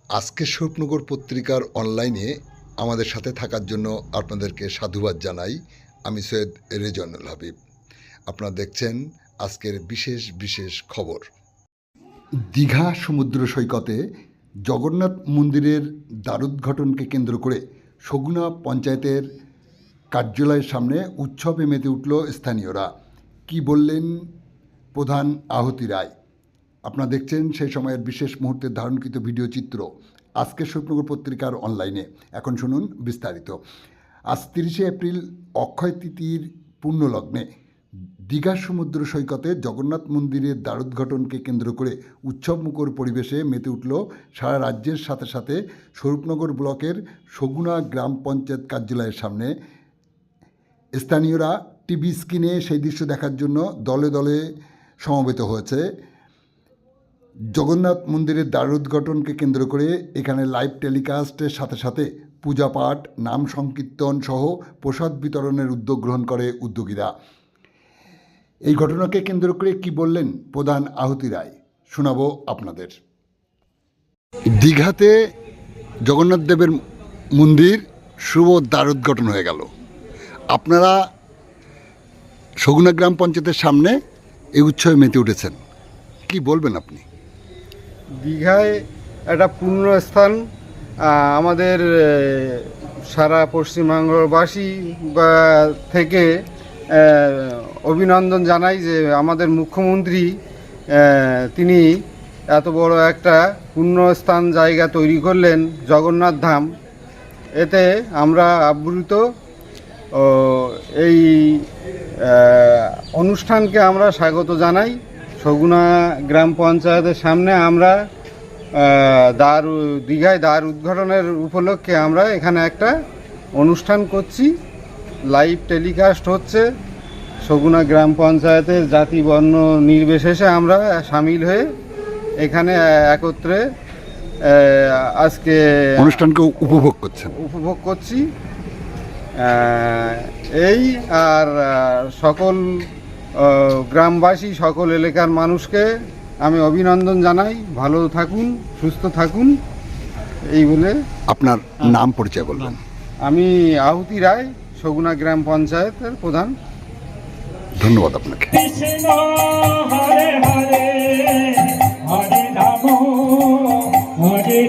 আজকে স্বপ্নগর পত্রিকার অনলাইনে আমাদের সাথে থাকার জন্য আপনাদেরকে সাধুবাদ জানাই। আমি সৈয়দ রেজওয়ানুল হাবিব। আপনারা দেখছেন আজকের বিশেষ বিশেষ খবর। দীঘা সমুদ্র সৈকতে জগন্নাথ মন্দিরের দ্বারোদ্ঘাটনকে কেন্দ্র করে সগুনা পঞ্চায়েতের কার্যালয়ের সামনে উৎসবে মেতে উঠল স্থানীয়রা। কি বললেন প্রধান আহুতি রায়? আপনারা দেখছেন সেই সময়ের বিশেষ মুহূর্তের ধারণকৃত ভিডিও চিত্র আজকে স্বপ্নগর পত্রিকার অনলাইনে। এখন শুনুন বিস্তারিত। আজ 30শে এপ্রিল অক্ষয় তৃতীয়ার পুণ্যলগ্নে দীঘা সমুদ্র সৈকতে জগন্নাথ মন্দিরের দ্বারোদ্ঘাটনকে কেন্দ্র করে উৎসবমুখর পরিবেশে মেতে উঠল সারা রাজ্যের সাথে সাথে স্বরূপনগর ব্লকের সগুনা গ্রাম পঞ্চায়েত কার্যালয়ের সামনে। স্থানীয়রা টিভি স্ক্রিনে সেই দৃশ্য দেখার জন্য দলে দলে সমবেত হয়েছে। জগন্নাথ মন্দিরের দ্বারোদ্ঘাটনকে কেন্দ্র করে এখানে লাইভ টেলিকাস্টের সাথে সাথে পূজা পাঠ, নাম সংকীর্তন সহ প্রসাদ বিতরণের উদ্যোগ গ্রহণ করে উদ্যোগীরা। এই ঘটনাকে কেন্দ্র করে কি বললেন প্রধান আহুতি রায় শোনাবো আপনাদের। দীঘাতে জগন্নাথ দেবের মন্দির শুভ দ্বারোদ্ঘাটন হয়ে গেল। আপনারা সগুনা গ্রাম পঞ্চায়েতের সামনে এই উৎসবে মেতে উঠেছেন, কি বলবেন আপনি? দীঘায় একটা পুণ্যস্থান। আমাদের সারা পশ্চিমবঙ্গবাসী থেকে অভিনন্দন জানাই যে আমাদের মুখ্যমন্ত্রী তিনি এত বড় একটা পুণ্যস্থান জায়গা তৈরি করলেন জগন্নাথ ধাম। এতে আমরা আপ্লুত। এই অনুষ্ঠানকে আমরা স্বাগত জানাই। সগুনা গ্রাম পঞ্চায়েতের সামনে আমরা দীঘায় দ্বার উদ্ঘাটনের উপলক্ষে আমরা এখানে একটা অনুষ্ঠান করছি। লাইভ টেলিকাস্ট হচ্ছে। সগুনা গ্রাম পঞ্চায়েতের জাতি বর্ণ নির্বিশেষে আমরা সামিল হয়ে এখানে একত্রে আজকে অনুষ্ঠানকে উপভোগ করছি। এই আর সকল গ্রামবাসী, সকল এলাকার মানুষকে আমি অভিনন্দন জানাই। ভালো থাকুন, সুস্থ থাকুন, এই বলে। আপনার নাম পরিচয় বলবেন? আমি আহুতি রায়, সগুনা গ্রাম পঞ্চায়েতের প্রধান। ধন্যবাদ আপনাকে। কৃষ্ণ হরে হরে হরে রাম হরে